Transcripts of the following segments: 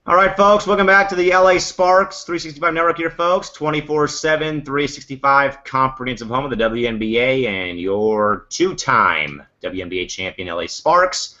All right, folks, welcome back to the LA Sparks 365 Network here, folks. 24/7, 365 comprehensive home of the WNBA and your two-time WNBA champion LA Sparks.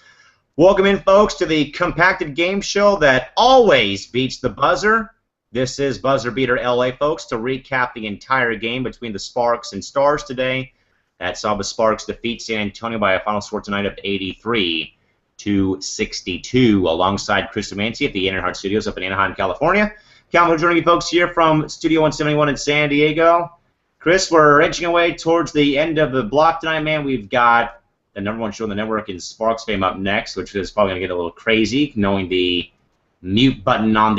Welcome in, folks, to the compacted game show that always beats the buzzer. This is Buzzer Beater LA, folks, to recap the entire game between the Sparks and Stars today. That saw the Sparks defeat San Antonio by a final score tonight of 83-62, alongside Chris Demancy at the Earnhardt Studios up in Anaheim, California. Calvin joining you folks here from Studio 171 in San Diego. Chris, we're edging away towards the end of the block tonight, man. We've got the #1 show on the network in Sparks Fame up next, which is probably going to get a little crazy, knowing the mute button on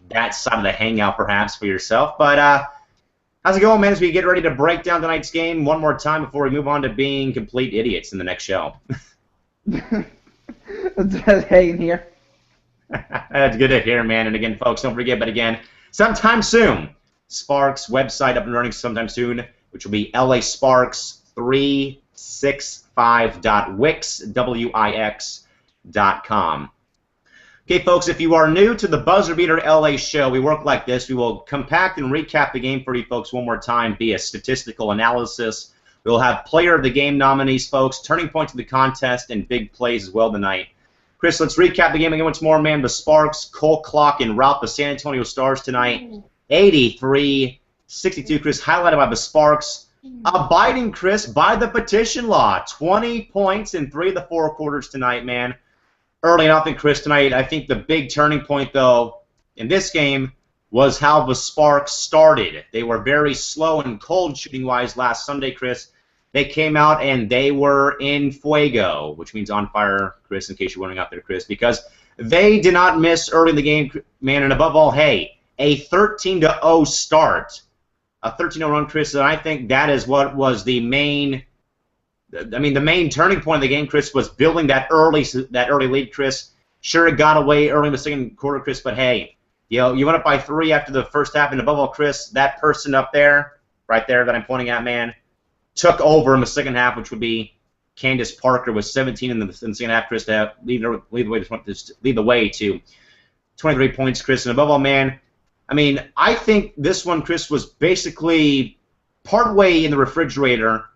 that side of the hangout, perhaps, for yourself. But how's it going, man, as we get ready to break down tonight's game one more time before we move on to being complete idiots in the next show? Just hanging here. That's good to hear, man. And again, folks, don't forget, but again, sometime soon, Sparks website up and running sometime soon, which will be lasparks365.wix.com. Okay, folks, if you are new to the Buzzer Beater LA show, we work like this. We will compact and recap the game for you folks one more time via statistical analysis. We'll have player of the game nominees, folks, turning points of the contest, and big plays as well tonight. Chris, let's recap the game again once more, man. The Sparks, Cole Clock, and rout the San Antonio Stars tonight. 83-62, Chris, highlighted by the Sparks. Abiding, Chris, by the petition law. 20 points in 3 of the 4 quarters tonight, man. Early and often, Chris, tonight, I think the big turning point, though, in this game was how the Sparks started. They were very slow and cold shooting-wise last Sunday, Chris. They came out and they were in fuego, which means on fire, Chris, in case you're wondering out there, Chris, because they did not miss early in the game, man, and above all, hey, a 13-0 start, a 13-0 run, Chris, and I think that is what was the main turning point of the game, Chris, was building that early lead, Chris. Sure, it got away early in the second quarter, Chris, but hey, you went up by 3 after the first half, and above all, Chris, that person up there, right there that I'm pointing at, man, took over in the second half, which would be Candace Parker with 17 in the second half, Chris, to lead the way to 23 points, Chris. And above all, man, I mean, I think this one, Chris, was basically partway in the refrigerator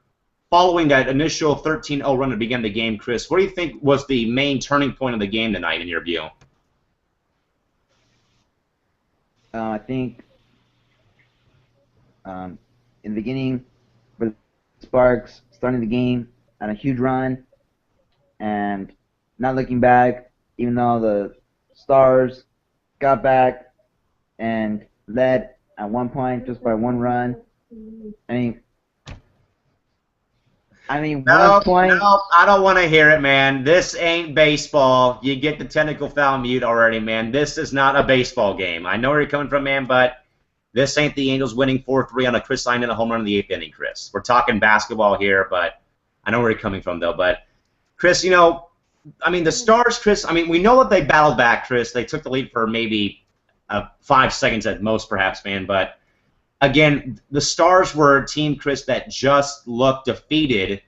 following that initial 13-0 run to begin the game, Chris. What do you think was the main turning point of the game tonight, in your view? I think in the beginning, with Sparks starting the game on a huge run and not looking back, even though the Stars got back and led at one point just by 1 run. I mean, No, 1 point. no, I don't want to hear it, man. This ain't baseball. You get the technical foul mute already, man. This is not a baseball game. I know where you're coming from, man, but this ain't the Angels winning 4-3 on a Chris Line and a home run in the 8th inning, Chris. We're talking basketball here, but I know where you're coming from, though. But, Chris, the Stars, Chris, we know that they battled back, Chris. They took the lead for maybe 5 seconds at most, perhaps, man, but again, the Stars were a team, Chris, that just looked defeated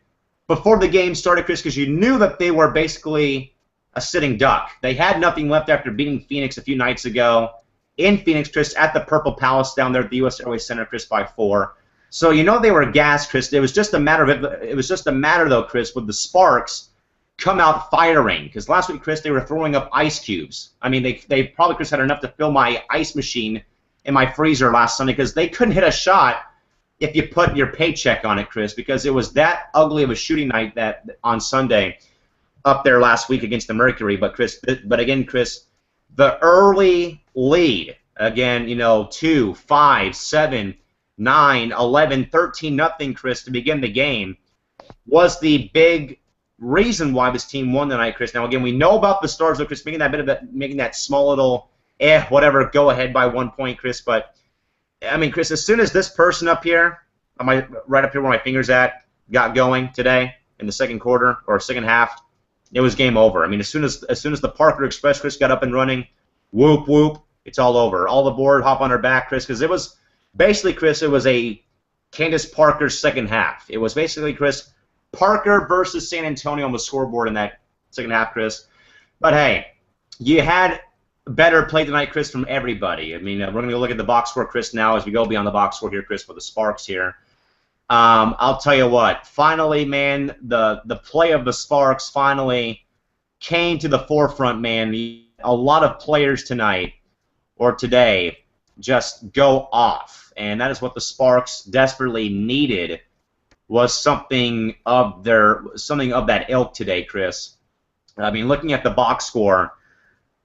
before the game started, Chris, because you knew that they were basically a sitting duck. They had nothing left after beating Phoenix a few nights ago in Phoenix, Chris, at the Purple Palace down there at the U.S. Airways Center, Chris, by 4. So you know they were gassed, Chris. It was just a matter, though, Chris, with the Sparks come out firing. Because last week, Chris, they were throwing up ice cubes. I mean, they probably, Chris, had enough to fill my ice machine in my freezer last Sunday because they couldn't hit a shot if you put your paycheck on it, Chris, because it was that ugly of a shooting night that on Sunday up there last week against the Mercury. But again, Chris, the early lead, again, 2, 5, 7, 9, 11, 13-0, Chris, to begin the game, was the big reason why this team won tonight, Chris. Now, again, we know about the Stars, though, Chris, making that small little whatever, go ahead by 1 point, Chris. But, Chris, as soon as this person up here, right up here where my finger's at, got going today in the second quarter or second half, it was game over. As soon as the Parker Express, Chris, got up and running, whoop, whoop, it's all over. All aboard, hop on her back, Chris, because it was basically, Chris, it was a Candace Parker second half. It was basically, Chris, Parker versus San Antonio on the scoreboard in that second half, Chris. But, hey, you had better play tonight, Chris, from everybody. I mean, we're going to look at the box score, Chris, now as we go beyond the box score here, Chris, for the Sparks here. I'll tell you what. Finally, man, the play of the Sparks finally came to the forefront, man. A lot of players tonight or today just go off, and that is what the Sparks desperately needed, was something of that ilk today, Chris. I mean, looking at the box score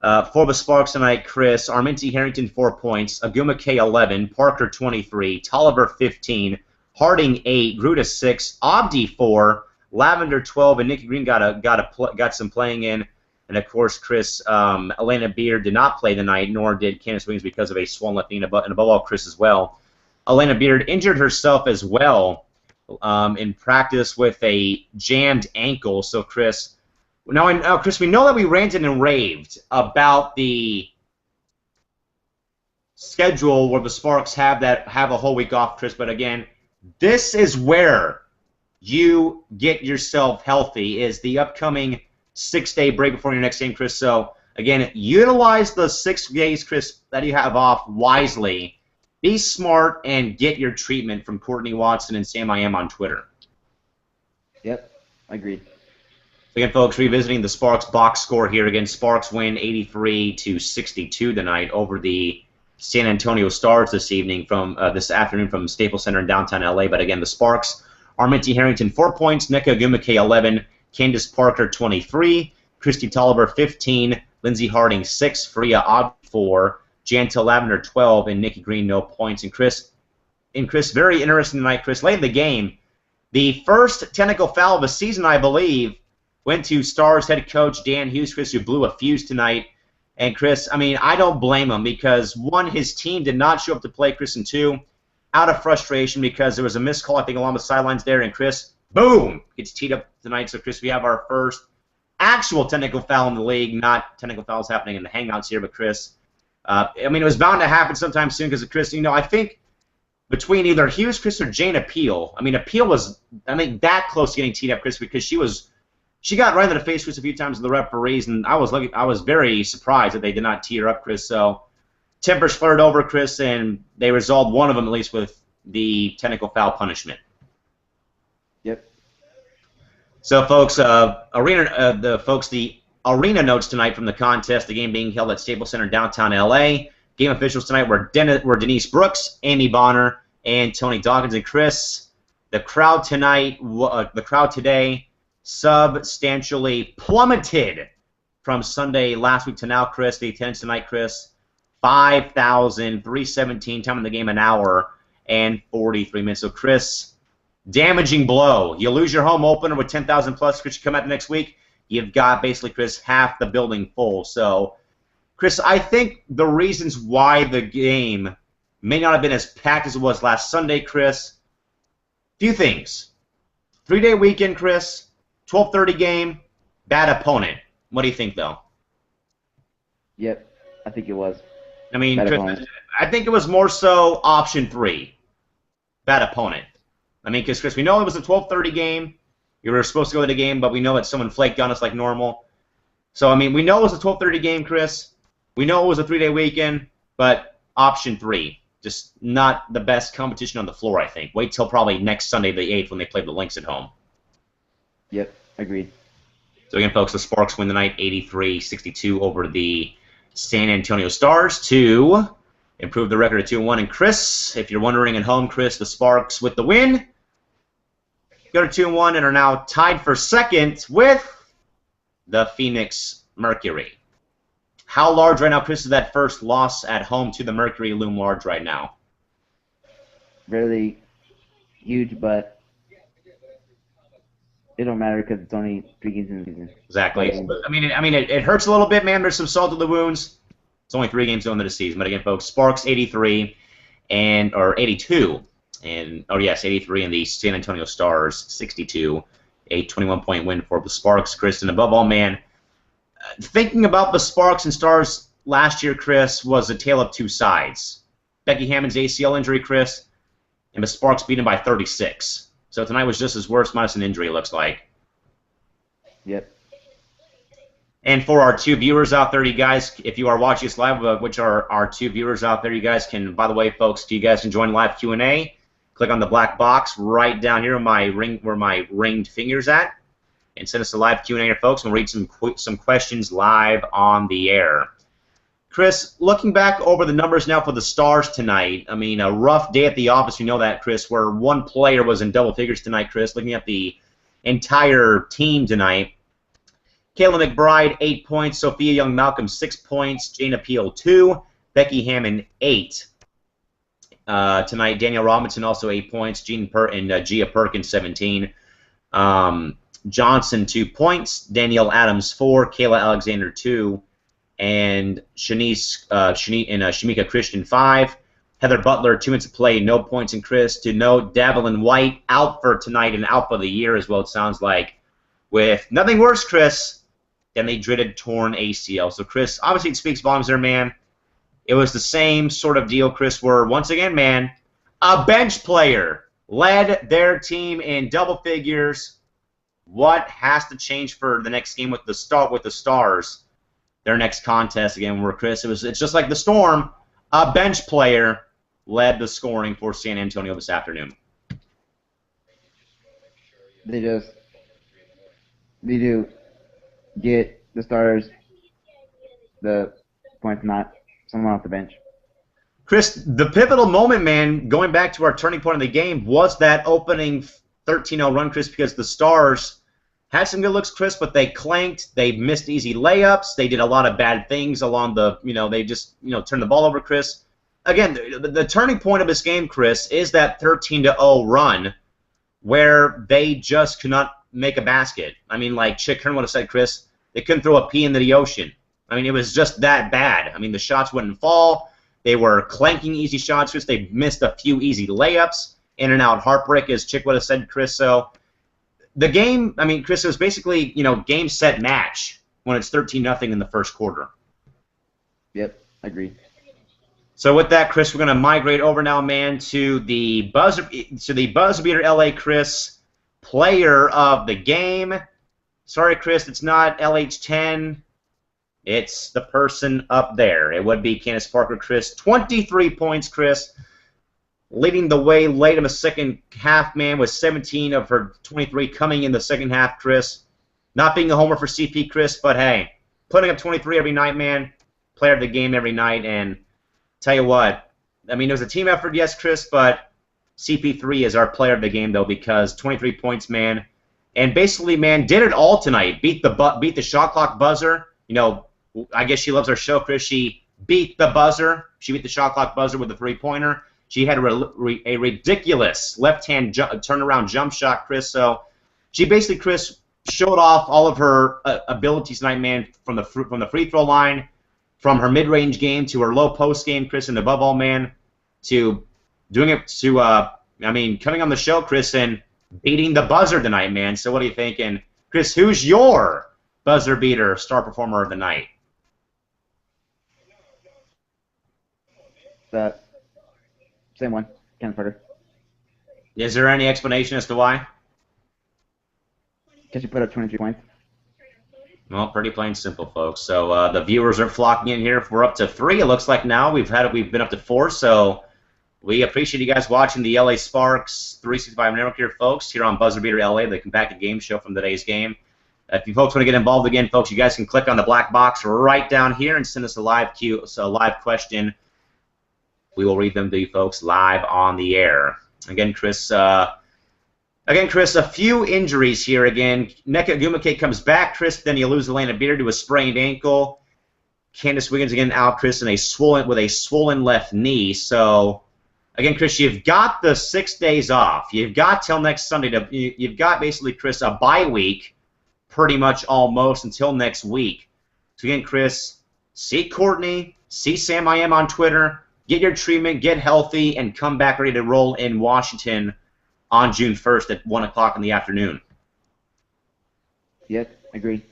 for the Sparks tonight, Chris, Arminty Harrington 4 points, Agumake 11, Parker 23, Tolliver 15, Harding 8, Gruda 6, Abdi 4, Lavender 12, and Nikki Green got some playing in. And of course, Chris, Elena Beard did not play tonight, nor did Candace Williams because of a swollen left knee, and above all, Chris as well. Elena Beard injured herself as well in practice with a jammed ankle. So, Chris, Chris, we know that we ranted and raved about the schedule where the Sparks have a whole week off, Chris. But again, this is where you get yourself healthy, is the upcoming 6-day break before your next game, Chris. So, again, utilize the 6 days, Chris, that you have off wisely. Be smart and get your treatment from Courtney Watson and Sam I Am on Twitter. Yep, agreed. Again, folks, revisiting the Sparks box score here. Again, Sparks win 83-62 tonight over the San Antonio Stars this afternoon from Staples Center in downtown LA. But again, the Sparks, Arminty Harrington 4 points, Nneka Agumake 11, Candace Parker 23, Christy Tolliver 15, Lindsey Harding 6, Freya Odd 4, Jantel Lavender 12, and Nikki Green no points. And Chris, very interesting tonight, Chris. Late in the game, the first technical foul of the season, I believe, went to Stars head coach Dan Hughes, Chris, who blew a fuse tonight. And Chris, I mean, I don't blame him because, one, his team did not show up to play, Chris, and two, out of frustration because there was a missed call, I think, along the sidelines there, and Chris, boom, gets teed up tonight. So, Chris, we have our first actual technical foul in the league, not technical fouls happening in the hangouts here, but Chris, I mean, it was bound to happen sometime soon because, Chris, I think between either Hughes, Chris, or Jane Appeal, I mean, Appeal was, that close to getting teed up, Chris, because she got right in the face, Chris, a few times with the referees, and I was very surprised that they did not tee her up, Chris. So tempers flared over, Chris, and they resolved one of them at least with the technical foul punishment. Yep. So, folks, the arena notes tonight from the contest, the game being held at Staples Center downtown LA. Game officials tonight were Denise Brooks, Amy Bonner, and Tony Dawkins. And Chris, the crowd today substantially plummeted from Sunday last week to now, Chris. The attendance tonight, Chris, 5,317. Time in the game, an hour and 43 minutes. So, Chris, damaging blow. You lose your home opener with 10,000 plus. Chris, you come out the next week, you've got basically, Chris, half the building full. So, Chris, I think the reasons why the game may not have been as packed as it was last Sunday, Chris, few things. 3-day weekend, Chris, 12:30 game, bad opponent. What do you think, though? Yep, I think it was. I mean, Chris, I think it was more so option 3, bad opponent. I mean, because, Chris, we know it was a 12:30 game. You were supposed to go to the game, but we know that someone flaked on us like normal. So, I mean, we know it was a 12:30 game, Chris. We know it was a 3-day weekend, but option 3, just not the best competition on the floor, I think. Wait till probably next Sunday, the 8th, when they play the Lynx at home. Yep, agreed. So, again, folks, the Sparks win the night 83-62 over the San Antonio Stars to improve the record to 2-1. And, Chris, if you're wondering at home, Chris, the Sparks with the win go to 2-1 and are now tied for second with the Phoenix Mercury. How large right now, Chris, is that first loss at home to the Mercury loom large right now? Really huge, but it don't matter because it's only 3 games in the season. Exactly. I mean, it hurts a little bit, man. There's some salt to the wounds. It's only 3 games into the season, but again, folks, Sparks 82, and the San Antonio Stars 62, a 21-point win for the Sparks, Chris. And above all, man, thinking about the Sparks and Stars last year, Chris, was a tale of two sides. Becky Hammond's ACL injury, Chris, and the Sparks beat him by 36. So tonight was just as worse minus an injury, it looks like. Yep. And for our 2 viewers out there, you guys, if you are watching this live, which are our 2 viewers out there, you guys can, by the way, folks, you guys can join live Q&A. Click on the black box right down here where my ringed finger's at, and send us a live Q&A here, folks. We'll read some questions live on the air. Chris, looking back over the numbers now for the Stars tonight, I mean, a rough day at the office, you know that, Chris, where one player was in double figures tonight, Chris, looking at the entire team tonight. Kayla McBride, 8 points. Sophia Young-Malcolm, 6 points. Jane Appeal, 2. Becky Hammond, 8. Tonight, Danielle Robinson, also 8 points. Gia Perkins, 17. Johnson, 2 points. Danielle Adams, 4. Kayla Alexander, 2. And Shamika Christian, 5. Heather Butler, 2 minutes of play, no points. And Chris, to note, Davelyn White out for tonight and out for the year as well, it sounds like, with nothing worse, Chris, than the dreaded torn ACL. So, Chris, obviously it speaks volumes there, man. It was the same sort of deal, Chris, where, once again, man, a bench player led their team in double figures. What has to change for the next game with the Stars, their next contest again, where, Chris, it's just like the Storm, a bench player led the scoring for San Antonio this afternoon. They do get the Stars the points, not someone off the bench. Chris, the pivotal moment, man, going back to our turning point of the game, was that opening 13-0 run, Chris, because the Stars had some good looks, Chris, but they clanked. They missed easy layups. They did a lot of bad things along the, they just, turned the ball over, Chris. Again, the turning point of this game, Chris, is that 13-0 run where they just could not make a basket. I mean, like Chick Hearn would have said, Chris, they couldn't throw a pea into the ocean. I mean, it was just that bad. I mean, the shots wouldn't fall. They were clanking easy shots, Chris. They missed a few easy layups, in and out heartbreak, as Chick would have said, Chris. So the game, I mean, Chris, it was basically, game, set, match when it's 13-0 in the first quarter. Yep, I agree. So with that, Chris, we're going to migrate over now, man, to the buzzer beater LA, Chris, player of the game. Sorry, Chris, it's not LH10. It's the person up there. It would be Candace Parker, Chris. 23 points, Chris. Leading the way late in the second half, man, with 17 of her 23 coming in the second half, Chris. Not being a homer for CP, Chris, but hey, putting up 23 every night, man. Player of the game every night, and tell you what, I mean, it was a team effort, yes, Chris, but CP3 is our player of the game, though, because 23 points, man. And basically, man, did it all tonight. Beat the shot clock buzzer. I guess she loves our show, Chris. She beat the buzzer. She beat the shot clock buzzer with a three-pointer. She had a ridiculous left-hand turnaround jump shot, Chris. So she basically, Chris, showed off all of her abilities tonight, man, from the free throw line, from her mid-range game to her low post game, Chris, and above all, man, to doing it to, coming on the show, Chris, and beating the buzzer tonight, man. So what do you think? And, Chris, who's your buzzer beater star performer of the night? Same one, Candace Parker. Is there any explanation as to why? Because she put up 23 points. Well, pretty plain simple, folks. So the viewers are flocking in here. We're up to 3. It looks like now we've been up to 4. So we appreciate you guys watching the LA Sparks 365 Network here, folks, here on Buzzer Beater LA, the compacted game show from today's game. If you folks want to get involved again, folks, you guys can click on the black box right down here and send us a live question. We will read them to you folks live on the air. Again, Chris, a few injuries here again. Nneka Ogwumike comes back, Chris. Then you lose Elena Beater to a sprained ankle. Candace Wiggins again out, Chris, with a swollen left knee. So, again, Chris, you've got the 6 days off. You've got till next Sunday. You've got basically, Chris, a bye week, pretty much almost until next week. So again, Chris, see Courtney, see Sam I Am on Twitter. Get your treatment, get healthy, and come back ready to roll in Washington on June 1st at 1 o'clock in the afternoon. Yes, agree.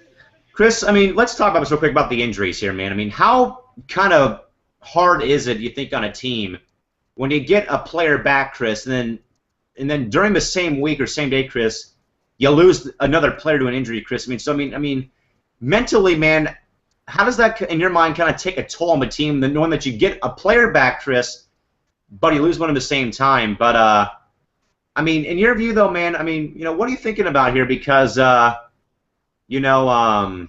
Chris, I mean, let's talk about this real quick about the injuries here, man. I mean, how kind of hard is it, you think, on a team when you get a player back, Chris, and then during the same week or same day, Chris, you lose another player to an injury, Chris? I mean, mentally, man, how does that, in your mind, kind of take a toll on the team, knowing that you get a player back, Chris, but you lose one at the same time? But, I mean, in your view, though, man, I mean, what are you thinking about here? Because, I mean,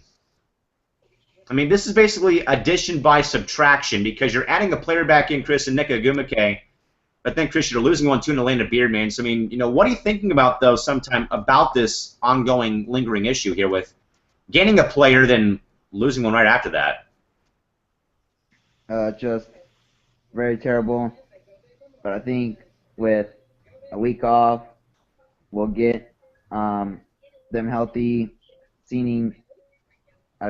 this is basically addition by subtraction because you're adding a player back in, Chris, and Nick Agumake, but then, Chris, you're losing one, too, in Elena Beard, man. So, I mean, what are you thinking about, though, sometime about this ongoing, lingering issue here with gaining a player, then losing one right after that? Just very terrible. But I think with a week off, we'll get them healthy, seeing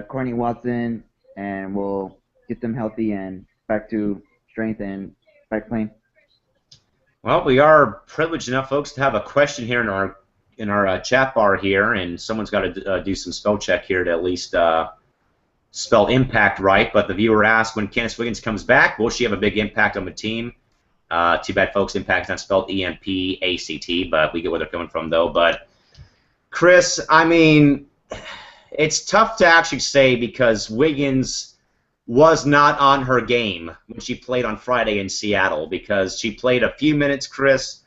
Courtney Watson, and we'll get them healthy and back to strength and back playing. Well, we are privileged enough, folks, to have a question here in our chat bar here, and someone's got to do some spell check here to at least spell impact right. But the viewer asked, when Candice Wiggins comes back, will she have a big impact on the team? Too bad, folks, impact is not spelled E-M-P-A-C-T, but we get where they're coming from, though. But, Chris, I mean, it's tough to actually say because Wiggins was not on her game when she played on Friday in Seattle because she played a few minutes, Chris,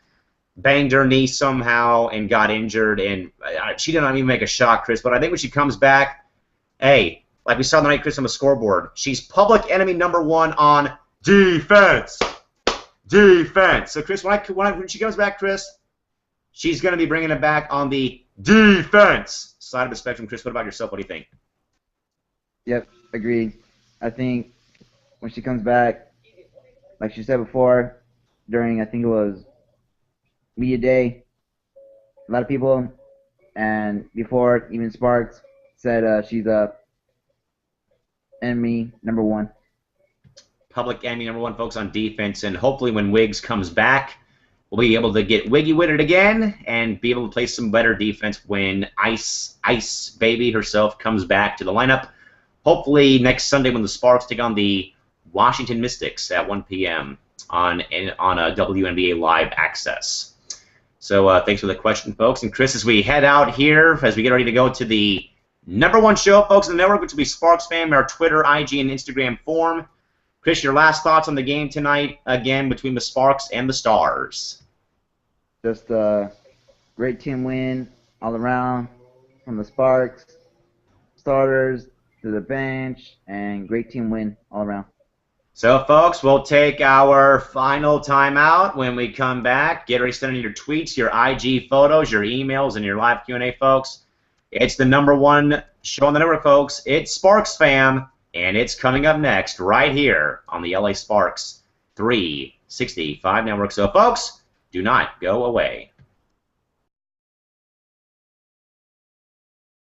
banged her knee somehow and got injured, and she did not even make a shot, Chris. But I think when she comes back, hey, like we saw tonight, Chris, on the scoreboard, she's public enemy #1 on defense. Defense. So, Chris, when she comes back, Chris, she's going to be bringing it back on the defense side of the spectrum. Chris, what about yourself? What do you think? Yep, agreed. I think when she comes back, like she said before, during, I think it was Media Day, a lot of people, and before even Sparks, said she's enemy #1. Public enemy #1, folks, on defense, and hopefully when Wiggs comes back, we'll be able to get wiggy with it again and be able to play some better defense when Ice Baby herself comes back to the lineup. Hopefully next Sunday when the Sparks take on the Washington Mystics at 1 p.m. on a WNBA Live Access. So thanks for the question, folks. And Chris, as we head out here, as we get ready to go to the #1 show, folks, in the network, which will be Sparks Fam, our Twitter, IG, and Instagram form. Chris, your last thoughts on the game tonight, again, between the Sparks and the Stars? Just a great team win all around, from the Sparks, starters, to the bench, and great team win all around. So, folks, we'll take our final timeout. When we come back, get ready to send in your tweets, your IG photos, your emails, and your live Q&A, folks. It's the #1 show on the network, folks. It's Sparks Fam. And it's coming up next right here on the LA Sparks 365 Network. So, folks, do not go away.